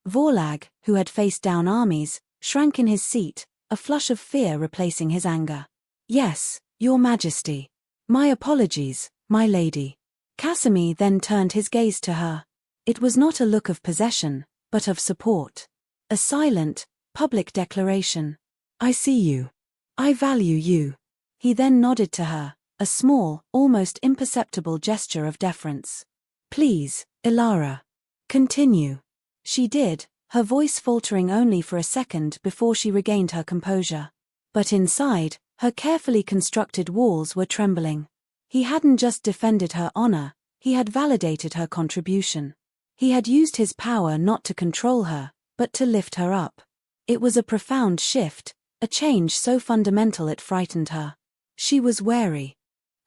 Vorlag, who had faced down armies, shrank in his seat, a flush of fear replacing his anger. "Yes, your majesty. My apologies, my lady." Casimir then turned his gaze to her. It was not a look of possession, but of support. A silent, public declaration. "I see you. I value you." He then nodded to her, a small, almost imperceptible gesture of deference. "Please, Ilara. Continue." She did, her voice faltering only for a second before she regained her composure. But inside, her carefully constructed walls were trembling. He hadn't just defended her honor, he had validated her contribution. He had used his power not to control her, but to lift her up. It was a profound shift, a change so fundamental it frightened her. She was wary.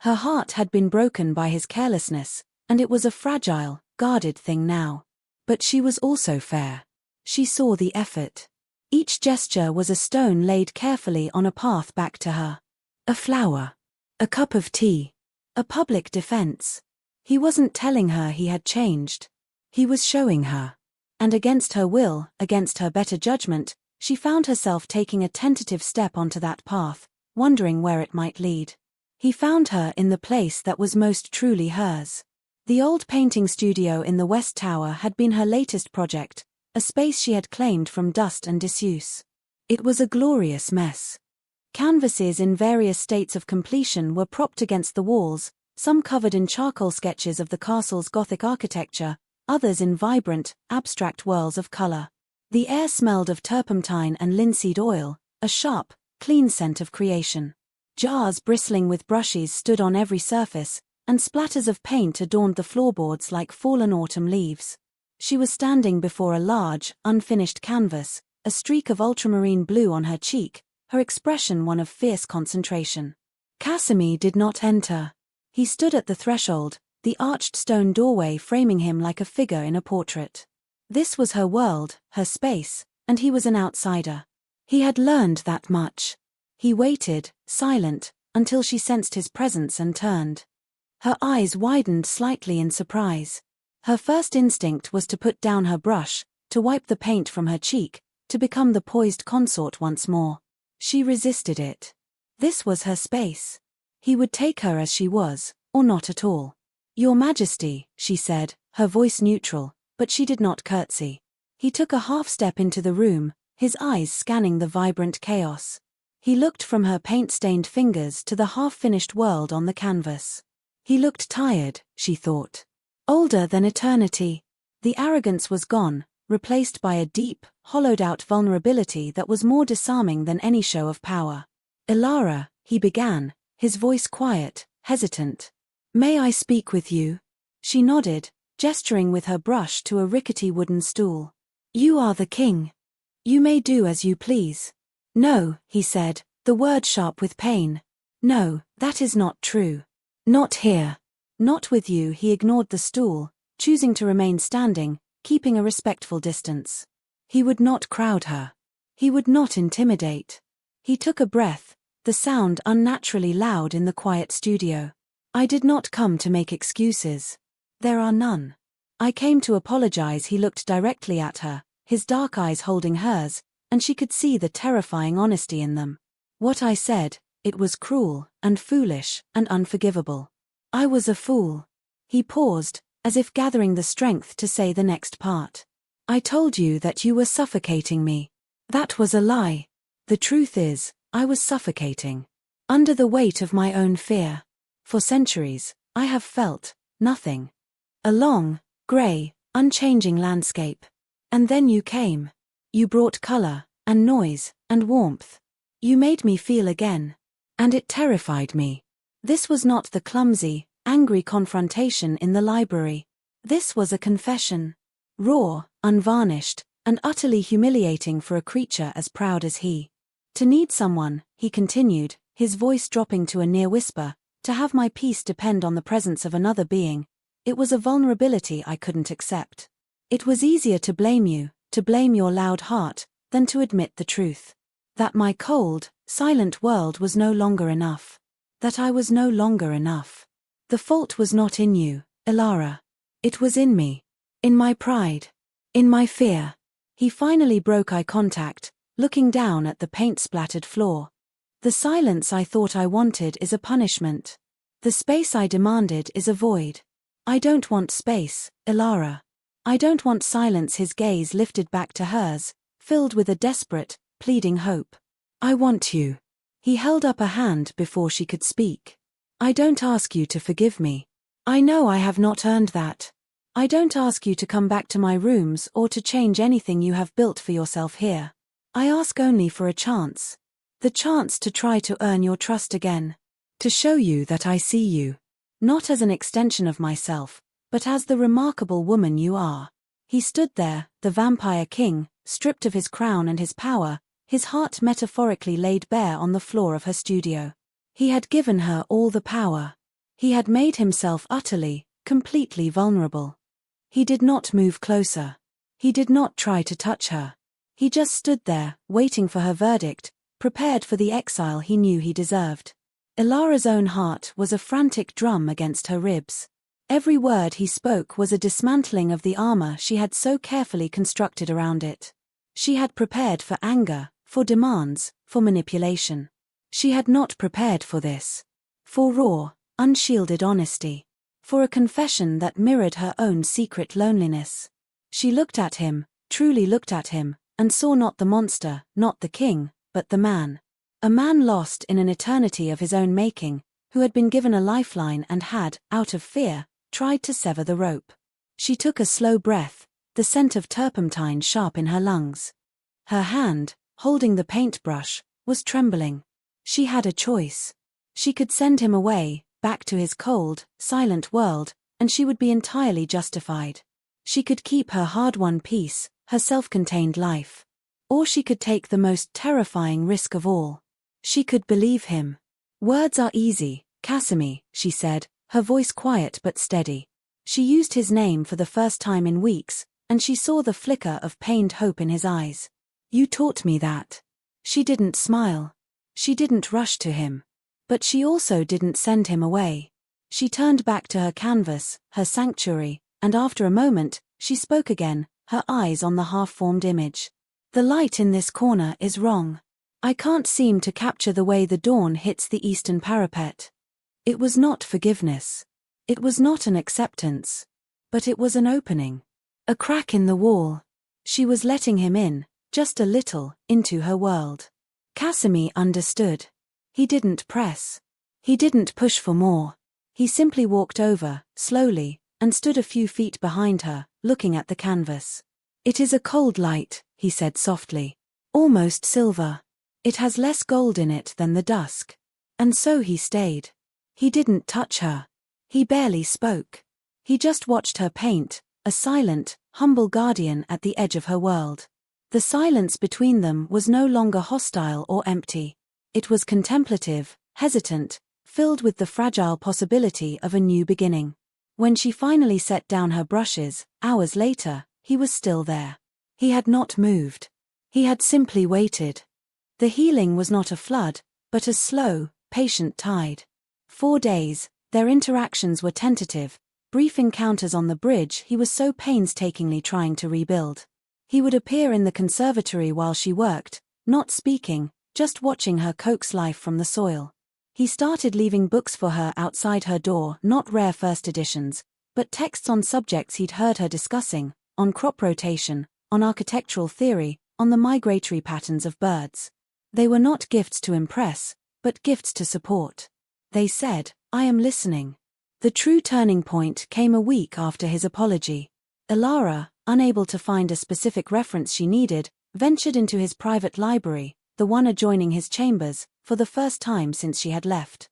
Her heart had been broken by his carelessness, and it was a fragile, guarded thing now. But she was also fair. She saw the effort. Each gesture was a stone laid carefully on a path back to her. A flower. A cup of tea. A public defense. He wasn't telling her he had changed. He was showing her. And against her will, against her better judgment, she found herself taking a tentative step onto that path, wondering where it might lead. He found her in the place that was most truly hers. The old painting studio in the West Tower had been her latest project, a space she had claimed from dust and disuse. It was a glorious mess. Canvases in various states of completion were propped against the walls, some covered in charcoal sketches of the castle's Gothic architecture, others in vibrant, abstract whirls of color. The air smelled of turpentine and linseed oil, a sharp, clean scent of creation. Jars bristling with brushes stood on every surface, and splatters of paint adorned the floorboards like fallen autumn leaves. She was standing before a large, unfinished canvas, a streak of ultramarine blue on her cheek, her expression one of fierce concentration. Casimir did not enter. He stood at the threshold, the arched stone doorway framing him like a figure in a portrait. This was her world, her space, and he was an outsider. He had learned that much. He waited, silent, until she sensed his presence and turned. Her eyes widened slightly in surprise. Her first instinct was to put down her brush, to wipe the paint from her cheek, to become the poised consort once more. She resisted it. This was her space. He would take her as she was, or not at all. "Your Majesty," she said, her voice neutral, but she did not curtsy. He took a half step into the room, his eyes scanning the vibrant chaos. He looked from her paint-stained fingers to the half-finished world on the canvas. He looked tired, she thought. Older than eternity. The arrogance was gone, replaced by a deep, hollowed-out vulnerability that was more disarming than any show of power. "Ilara," he began, his voice quiet, hesitant. "May I speak with you?" She nodded, gesturing with her brush to a rickety wooden stool. "You are the king. You may do as you please." "No," he said, the word sharp with pain. "No, that is not true. Not here. Not with you." He ignored the stool, choosing to remain standing, keeping a respectful distance. He would not crowd her. He would not intimidate. He took a breath, the sound unnaturally loud in the quiet studio. "I did not come to make excuses. There are none. I came to apologize." He looked directly at her, his dark eyes holding hers, and she could see the terrifying honesty in them. "What I said, it was cruel, and foolish, and unforgivable. I was a fool." He paused, as if gathering the strength to say the next part. "I told you that you were suffocating me. That was a lie. The truth is, I was suffocating. Under the weight of my own fear. For centuries, I have felt nothing. A long, grey, unchanging landscape. And then you came. You brought color, and noise, and warmth. You made me feel again. And it terrified me." This was not the clumsy, angry confrontation in the library. This was a confession. Raw, unvarnished, and utterly humiliating for a creature as proud as he. "To need someone," he continued, his voice dropping to a near whisper, "to have my peace depend on the presence of another being, it was a vulnerability I couldn't accept. It was easier to blame you, to blame your loud heart, than to admit the truth. That my cold, silent world was no longer enough. That I was no longer enough. The fault was not in you, Ilara. It was in me. In my pride. In my fear." He finally broke eye contact, looking down at the paint-splattered floor. "The silence I thought I wanted is a punishment. The space I demanded is a void. I don't want space, Ilara. I don't want silence." His gaze lifted back to hers, filled with a desperate, pleading hope. "I want you." He held up a hand before she could speak. "I don't ask you to forgive me. I know I have not earned that. I don't ask you to come back to my rooms or to change anything you have built for yourself here. I ask only for a chance. The chance to try to earn your trust again. To show you that I see you. Not as an extension of myself, but as the remarkable woman you are." He stood there, the vampire king, stripped of his crown and his power, his heart metaphorically laid bare on the floor of her studio. He had given her all the power. He had made himself utterly, completely vulnerable. He did not move closer. He did not try to touch her. He just stood there, waiting for her verdict, prepared for the exile he knew he deserved. Ilara's own heart was a frantic drum against her ribs. Every word he spoke was a dismantling of the armor she had so carefully constructed around it. She had prepared for anger, for demands, for manipulation. She had not prepared for this. For raw, unshielded honesty. For a confession that mirrored her own secret loneliness. She looked at him, truly looked at him, and saw not the monster, not the king, but the man. A man lost in an eternity of his own making, who had been given a lifeline and had, out of fear, tried to sever the rope. She took a slow breath, the scent of turpentine sharp in her lungs. Her hand, holding the paintbrush, was trembling. She had a choice. She could send him away, back to his cold, silent world, and she would be entirely justified. She could keep her hard-won peace, her self-contained life. Or she could take the most terrifying risk of all. She could believe him. "Words are easy, Casimir," she said, her voice quiet but steady. She used his name for the first time in weeks, and she saw the flicker of pained hope in his eyes. "You taught me that." She didn't smile. She didn't rush to him. But she also didn't send him away. She turned back to her canvas, her sanctuary, and after a moment, she spoke again, her eyes on the half-formed image. "The light in this corner is wrong. I can't seem to capture the way the dawn hits the eastern parapet." It was not forgiveness. It was not an acceptance. But it was an opening. A crack in the wall. She was letting him in, just a little, into her world. Casimir understood. He didn't press. He didn't push for more. He simply walked over, slowly, and stood a few feet behind her, looking at the canvas. "It is a cold light," he said softly. "Almost silver. It has less gold in it than the dusk." And so he stayed. He didn't touch her. He barely spoke. He just watched her paint, a silent, humble guardian at the edge of her world. The silence between them was no longer hostile or empty. It was contemplative, hesitant, filled with the fragile possibility of a new beginning. When she finally set down her brushes, hours later, he was still there. He had not moved. He had simply waited. The healing was not a flood, but a slow, patient tide. 4 days, their interactions were tentative, brief encounters on the bridge he was so painstakingly trying to rebuild. He would appear in the conservatory while she worked, not speaking, just watching her coax life from the soil. He started leaving books for her outside her door, not rare first editions, but texts on subjects he'd heard her discussing, on crop rotation, on architectural theory, on the migratory patterns of birds. They were not gifts to impress, but gifts to support. They said, "I am listening." The true turning point came a week after his apology. Ilara, unable to find a specific reference she needed, ventured into his private library, the one adjoining his chambers, for the first time since she had left.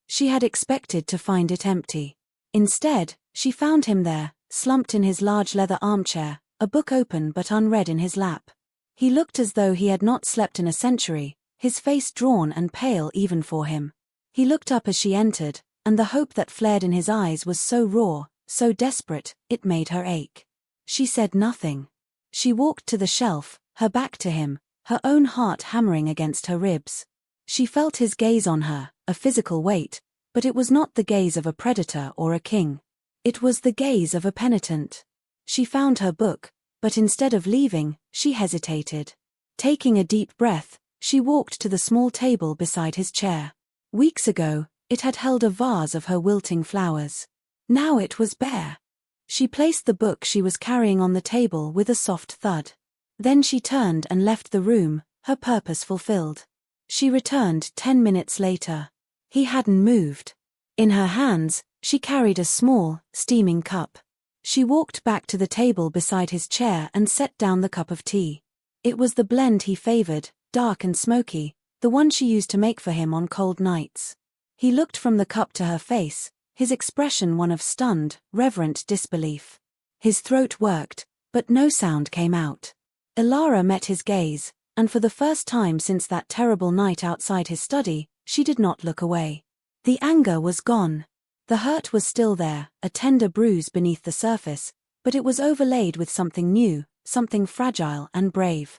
She had expected to find it empty. Instead, she found him there, slumped in his large leather armchair, a book open but unread in his lap. He looked as though he had not slept in a century, his face drawn and pale even for him. He looked up as she entered, and the hope that flared in his eyes was so raw, so desperate, it made her ache. She said nothing. She walked to the shelf, her back to him, her own heart hammering against her ribs. She felt his gaze on her, a physical weight, but it was not the gaze of a predator or a king. It was the gaze of a penitent. She found her book, but instead of leaving, she hesitated. Taking a deep breath, she walked to the small table beside his chair. Weeks ago, it had held a vase of her wilting flowers. Now it was bare. She placed the book she was carrying on the table with a soft thud. Then she turned and left the room, her purpose fulfilled. She returned 10 minutes later. He hadn't moved. In her hands, she carried a small, steaming cup. She walked back to the table beside his chair and set down the cup of tea. It was the blend he favored, dark and smoky, the one she used to make for him on cold nights. He looked from the cup to her face, his expression one of stunned, reverent disbelief. His throat worked, but no sound came out. Ilara met his gaze, and for the first time since that terrible night outside his study, she did not look away. The anger was gone. The hurt was still there, a tender bruise beneath the surface, but it was overlaid with something new, something fragile and brave.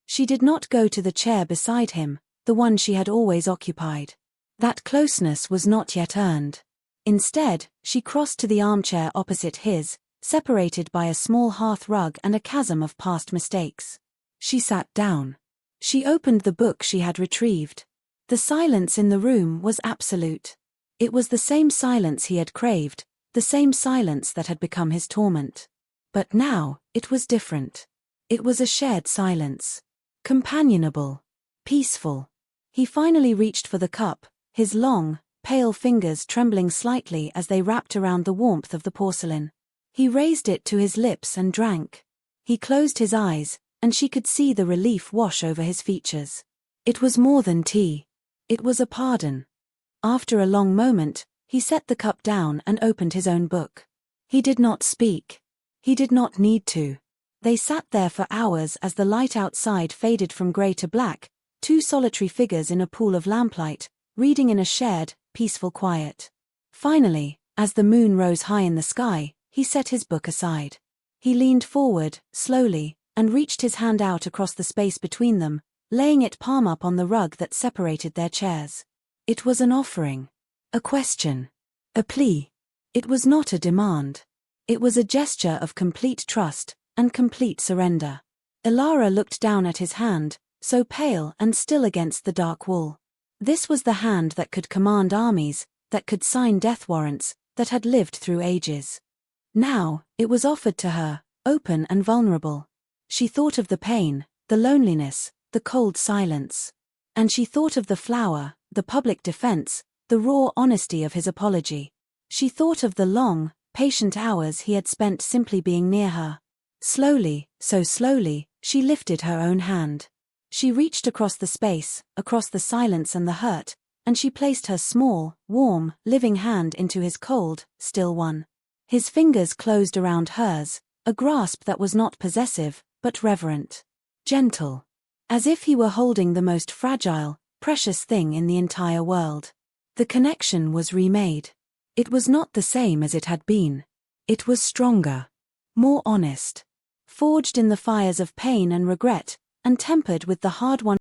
She did not go to the chair beside him, the one she had always occupied. That closeness was not yet earned. Instead, she crossed to the armchair opposite his, separated by a small hearth rug and a chasm of past mistakes. She sat down. She opened the book she had retrieved. The silence in the room was absolute. It was the same silence he had craved, the same silence that had become his torment. But now, it was different. It was a shared silence. Companionable. Peaceful. He finally reached for the cup, his long, pale fingers trembling slightly as they wrapped around the warmth of the porcelain. He raised it to his lips and drank. He closed his eyes, and she could see the relief wash over his features. It was more than tea. It was a pardon. After a long moment, he set the cup down and opened his own book. He did not speak. He did not need to. They sat there for hours as the light outside faded from grey to black, two solitary figures in a pool of lamplight, reading in a shared, peaceful quiet. Finally, as the moon rose high in the sky, he set his book aside. He leaned forward, slowly, and reached his hand out across the space between them, laying it palm up on the rug that separated their chairs. It was an offering. A question. A plea. It was not a demand. It was a gesture of complete trust and complete surrender. Ilara looked down at his hand, so pale and still against the dark wall. This was the hand that could command armies, that could sign death warrants, that had lived through ages. Now, it was offered to her, open and vulnerable. She thought of the pain, the loneliness, the cold silence. And she thought of the flower, the public defense, the raw honesty of his apology. She thought of the long, patient hours he had spent simply being near her. Slowly, so slowly, she lifted her own hand. She reached across the space, across the silence and the hurt, and she placed her small, warm, living hand into his cold, still one. His fingers closed around hers, a grasp that was not possessive, but reverent. Gentle. As if he were holding the most fragile, precious thing in the entire world. The connection was remade. It was not the same as it had been. It was stronger. More honest. Forged in the fires of pain and regret, and tempered with the hard-won